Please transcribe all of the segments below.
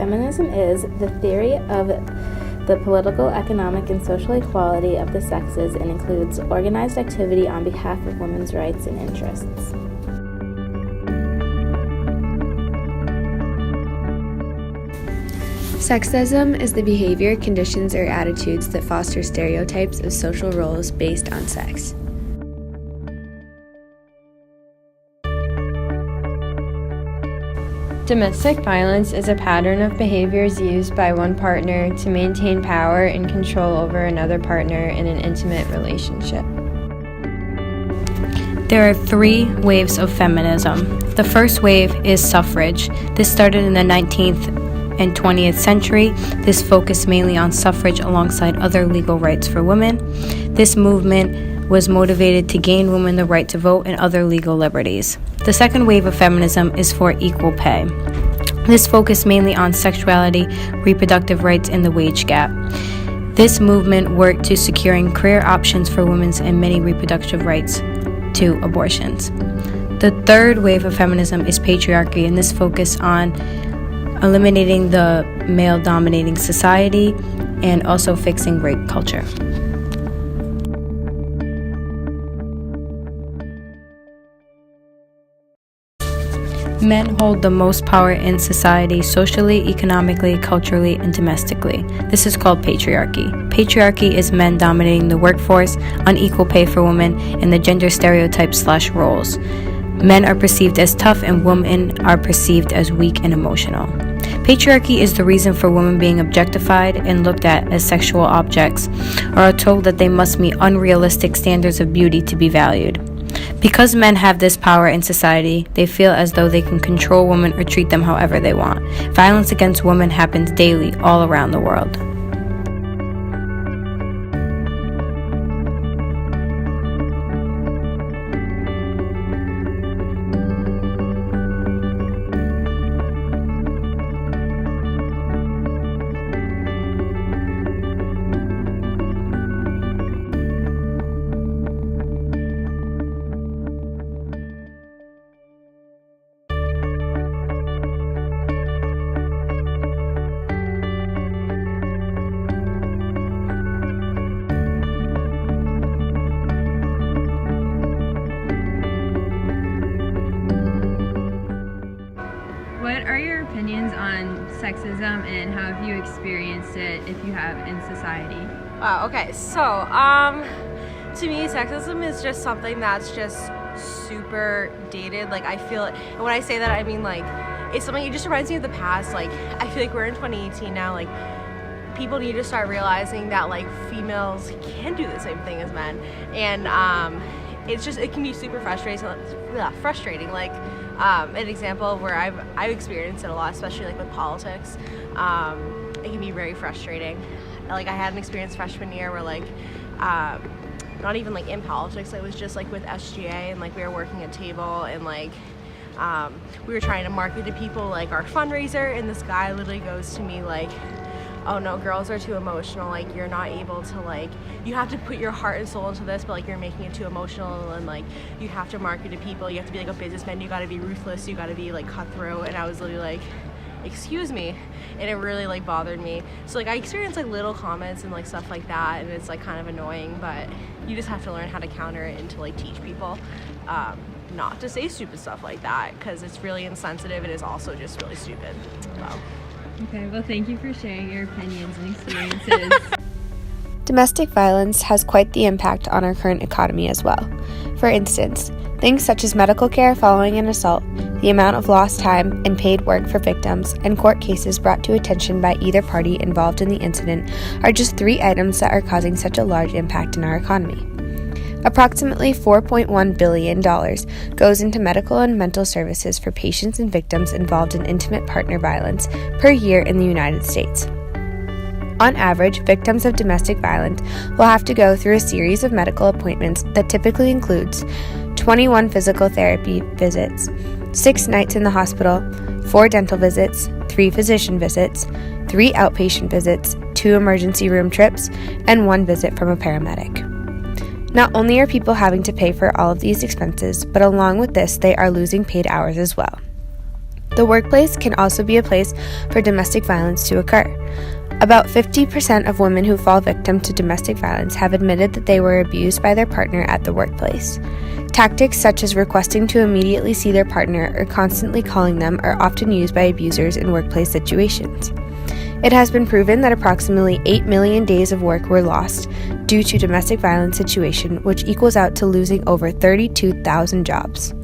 Feminism is the theory of the political, economic, and social equality of the sexes and includes organized activity on behalf of women's rights and interests. Sexism is the behavior, conditions, or attitudes that foster stereotypes of social roles based on sex. Domestic violence is a pattern of behaviors used by one partner to maintain power and control over another partner in an intimate relationship. There are 3 waves of feminism. The first wave is suffrage. This started in the 19th and 20th century. This focused mainly on suffrage alongside other legal rights for women. This movement was motivated to gain women the right to vote and other legal liberties. The second wave of feminism is for equal pay. This focused mainly on sexuality, reproductive rights, and the wage gap. This movement worked to securing career options for women and many reproductive rights to abortions. The third wave of feminism is patriarchy, and this focused on eliminating the male-dominating society and also fixing rape culture. Men hold the most power in society socially, economically, culturally, and domestically. This is called patriarchy. Patriarchy is men dominating the workforce, unequal pay for women, and the gender stereotypes/roles. Men are perceived as tough and women are perceived as weak and emotional. Patriarchy is the reason for women being objectified and looked at as sexual objects, or are told that they must meet unrealistic standards of beauty to be valued. Because men have this power in society, they feel as though they can control women or treat them however they want. Violence against women happens daily all around the world. What are your opinions on sexism and how have you experienced it, if you have, in society? Wow, okay, so, to me, sexism is just something that's just super dated. Like, I feel it, and when I say that, I mean, like, it's something, it just reminds me of the past. Like, I feel like we're in 2018 now, like, people need to start realizing that, like, females can do the same thing as men, and, it's just, it can be super frustrating, like, an example where I've experienced it a lot, especially like with politics. It can be very frustrating. Like, I had an experience freshman year where, like, not even like in politics, it was just like with SGA, and like we were working a table, and like we were trying to market to people like our fundraiser, and this guy literally goes to me like, oh no, girls are too emotional, like you're not able to, like, you have to put your heart and soul into this, but like you're making it too emotional, and like you have to market to people, you have to be like a businessman, you gotta be ruthless, you gotta be like cutthroat. And I was literally like, excuse me, and it really like bothered me. So like I experienced like little comments and like stuff like that, and it's like kind of annoying, but you just have to learn how to counter it and to like teach people not to say stupid stuff like that, because it's really insensitive. It is also just really stupid. Wow. Okay, well, thank you for sharing your opinions and experiences. Domestic violence has quite the impact on our current economy as well. For instance, things such as medical care following an assault, the amount of lost time and paid work for victims, and court cases brought to attention by either party involved in the incident are just 3 items that are causing such a large impact in our economy. Approximately $4.1 billion goes into medical and mental services for patients and victims involved in intimate partner violence per year in the United States. On average, victims of domestic violence will have to go through a series of medical appointments that typically includes 21 physical therapy visits, 6 nights in the hospital, 4 dental visits, 3 physician visits, 3 outpatient visits, 2 emergency room trips, and 1 visit from a paramedic. Not only are people having to pay for all of these expenses, but along with this, they are losing paid hours as well. The workplace can also be a place for domestic violence to occur. About 50% of women who fall victim to domestic violence have admitted that they were abused by their partner at the workplace. Tactics such as requesting to immediately see their partner or constantly calling them are often used by abusers in workplace situations. It has been proven that approximately 8 million days of work were lost due to domestic violence situation, which equals out to losing over 32,000 jobs.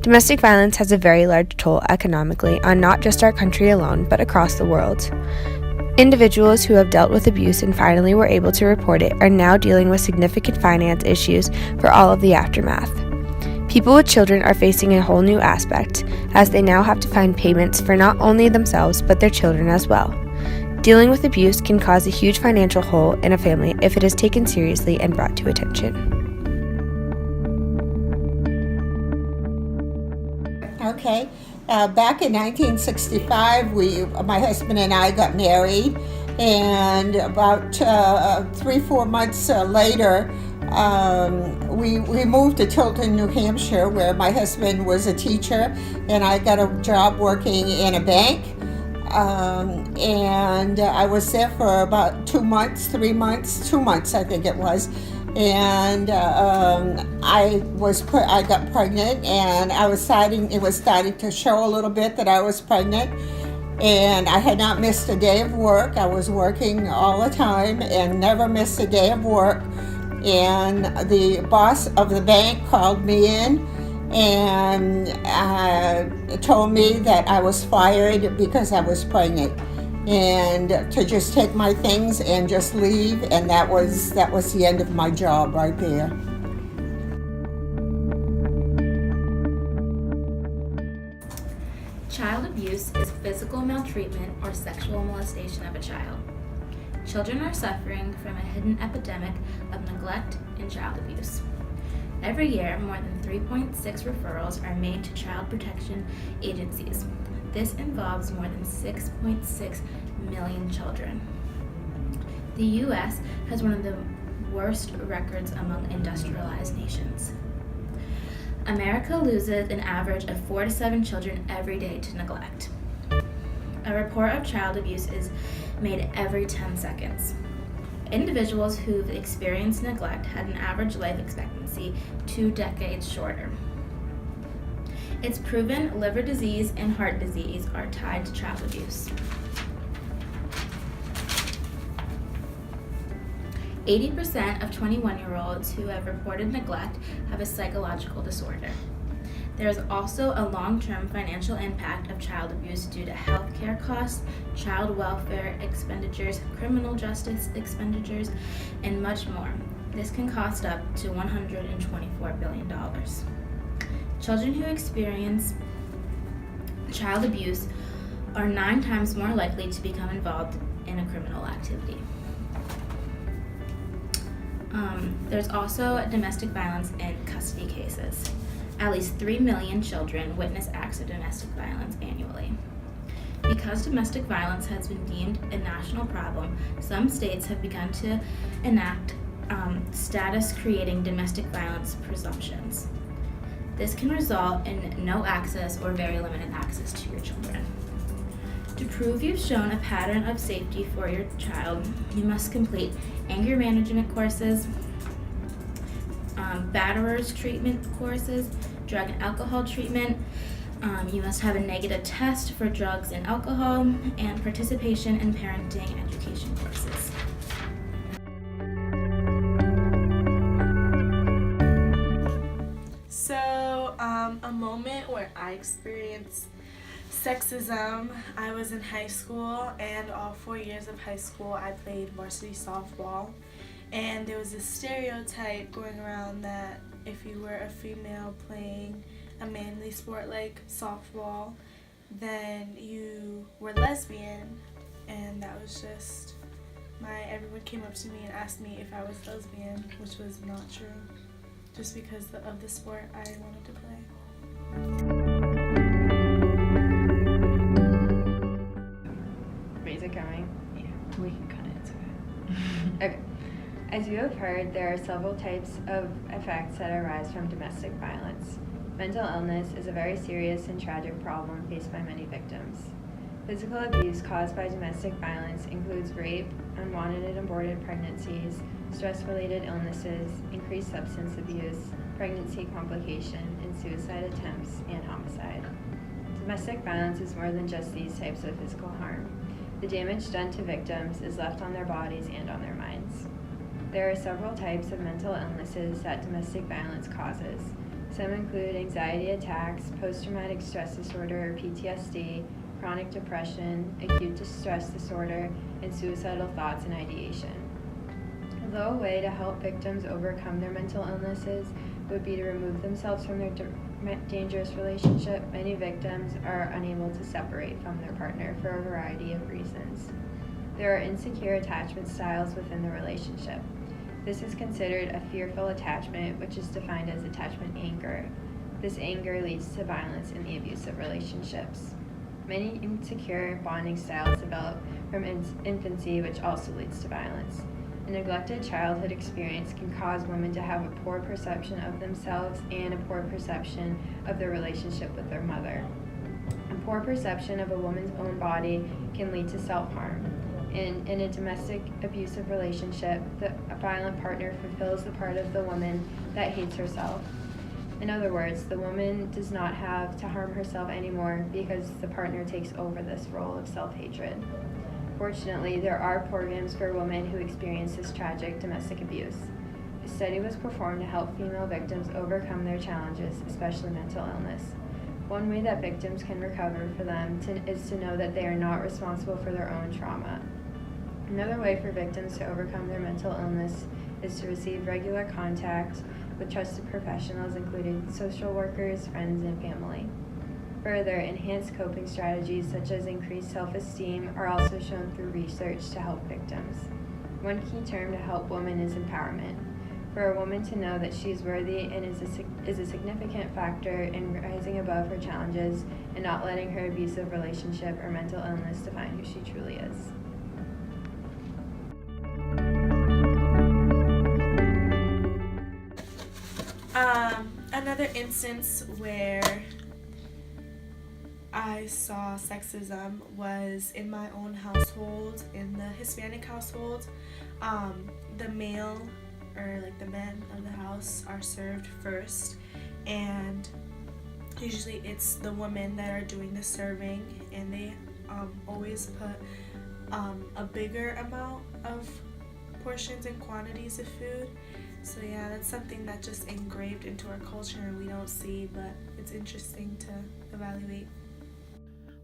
Domestic violence has a very large toll economically on not just our country alone, but across the world. Individuals who have dealt with abuse and finally were able to report it are now dealing with significant finance issues for all of the aftermath. People with children are facing a whole new aspect, as they now have to find payments for not only themselves but their children as well. Dealing with abuse can cause a huge financial hole in a family if it is taken seriously and brought to attention. Okay. Back in 1965, my husband and I got married, and about 3-4 months later, we moved to Tilton, New Hampshire, where my husband was a teacher, and I got a job working in a bank. And I was there for about 2 months, 3 months, 2 months, I think it was. And I got pregnant, and it was starting to show a little bit that I was pregnant, and I had not missed a day of work. I was working all the time and never missed a day of work. And the boss of the bank called me in and told me that I was fired because I was pregnant, and to just take my things and just leave, and that was the end of my job right there. Child abuse is physical maltreatment or sexual molestation of a child. Children are suffering from a hidden epidemic of neglect and child abuse. Every year, more than 3.6 referrals are made to child protection agencies. This involves more than 6.6 million children. The U.S. has one of the worst records among industrialized nations. America loses an average of 4 to 7 children every day to neglect. A report of child abuse is made every 10 seconds. Individuals who've experienced neglect had an average life expectancy 2 decades shorter. It's proven liver disease and heart disease are tied to child abuse. 80% of 21-year-olds who have reported neglect have a psychological disorder. There is also a long-term financial impact of child abuse due to health care costs, child welfare expenditures, criminal justice expenditures, and much more. This can cost up to $124 billion. Children who experience child abuse are 9 times more likely to become involved in a criminal activity. There's also domestic violence in custody cases. At least 3 million children witness acts of domestic violence annually. Because domestic violence has been deemed a national problem, some states have begun to enact status-creating domestic violence presumptions. This can result in no access or very limited access to your children. To prove you've shown a pattern of safety for your child, you must complete anger management courses, batterers treatment courses, drug and alcohol treatment. You must have a negative test for drugs and alcohol, and participation in parenting education courses. So, a moment where I experienced sexism, I was in high school, and all 4 years of high school I played varsity softball, and there was this stereotype going around that if you were a female playing a manly sport like softball, then you were lesbian, and that was just everyone came up to me and asked me if I was lesbian, which was not true, just because of the sport I wanted to play. Is it going? Yeah, we can cut it. Okay. As you have heard, there are several types of effects that arise from domestic violence. Mental illness is a very serious and tragic problem faced by many victims. Physical abuse caused by domestic violence includes rape, unwanted and aborted pregnancies, stress-related illnesses, increased substance abuse, pregnancy complication, and suicide attempts, and homicide. Domestic violence is more than just these types of physical harm. The damage done to victims is left on their bodies and on their minds. There are several types of mental illnesses that domestic violence causes. Some include anxiety attacks, post-traumatic stress disorder or PTSD, chronic depression, acute distress disorder, and suicidal thoughts and ideation. Although a way to help victims overcome their mental illnesses would be to remove themselves from their dangerous relationship, many victims are unable to separate from their partner for a variety of reasons. There are insecure attachment styles within the relationship. This is considered a fearful attachment, which is defined as attachment anger. This anger leads to violence in the abusive relationships. Many insecure bonding styles develop from infancy, which also leads to violence. A neglected childhood experience can cause women to have a poor perception of themselves and a poor perception of their relationship with their mother. A poor perception of a woman's own body can lead to self-harm. In a domestic abusive relationship, the violent partner fulfills the part of the woman that hates herself. In other words, the woman does not have to harm herself anymore because the partner takes over this role of self-hatred. Fortunately, there are programs for women who experience this tragic domestic abuse. A study was performed to help female victims overcome their challenges, especially mental illness. One way that victims can recover for them is to know that they are not responsible for their own trauma. Another way for victims to overcome their mental illness is to receive regular contact with trusted professionals, including social workers, friends, and family. Further, enhanced coping strategies such as increased self-esteem are also shown through research to help victims. One key term to help women is empowerment. For a woman to know that she is worthy and is a significant factor in rising above her challenges and not letting her abusive relationship or mental illness define who she truly is. Another instance where I saw sexism was in my own household, in the Hispanic household. The male, or like the men of the house, are served first, and usually it's the women that are doing the serving, and they always put a bigger amount of portions and quantities of food. So yeah, that's something that just engraved into our culture and we don't see, but it's interesting to evaluate.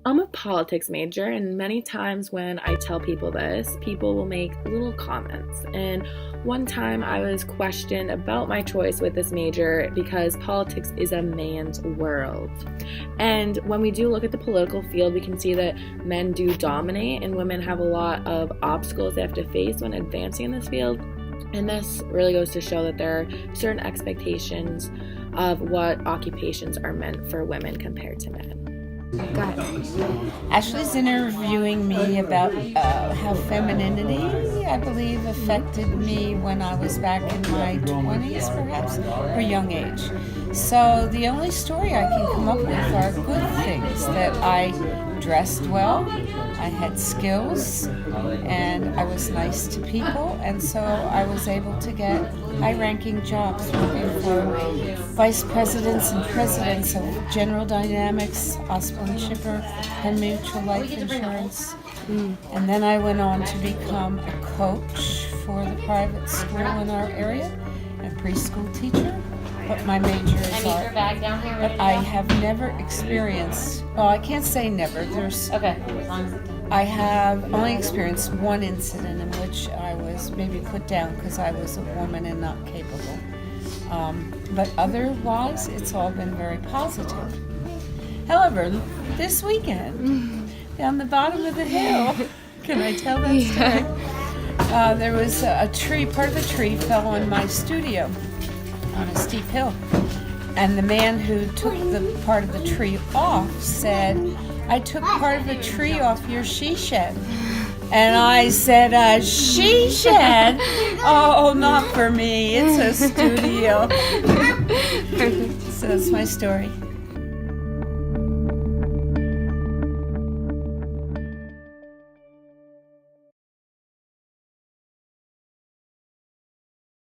I'm a politics major, and many times when I tell people this, people will make little comments. And one time I was questioned about my choice with this major because politics is a man's world. And when we do look at the political field, we can see that men do dominate and women have a lot of obstacles they have to face when advancing in this field. And this really goes to show that there are certain expectations of what occupations are meant for women compared to men. Go ahead. Ashley's interviewing me about how femininity, I believe, affected me when I was back in my 20s, perhaps, or young age. So the only story I can come up with are good things, that I dressed well, I had skills, and I was nice to people, and so I was able to get high-ranking jobs working for vice presidents and presidents of General Dynamics, Osborne Chipper, and Mutual Life Insurance. And then I went on to become a coach for the private school in our area, a preschool teacher. But my major is art. But I have never experienced, well, I can't say never. I have only experienced one incident in which I was maybe put down because I was a woman and not capable. But otherwise, it's all been very positive. However, this weekend, down the bottom of the hill, can I tell that story? There was a tree, part of the tree fell on my studio on a steep hill. And the man who took the part of the tree off said, "I took part of the tree off your she shed." And I said, she shed? Oh, not for me. It's a studio. So that's my story.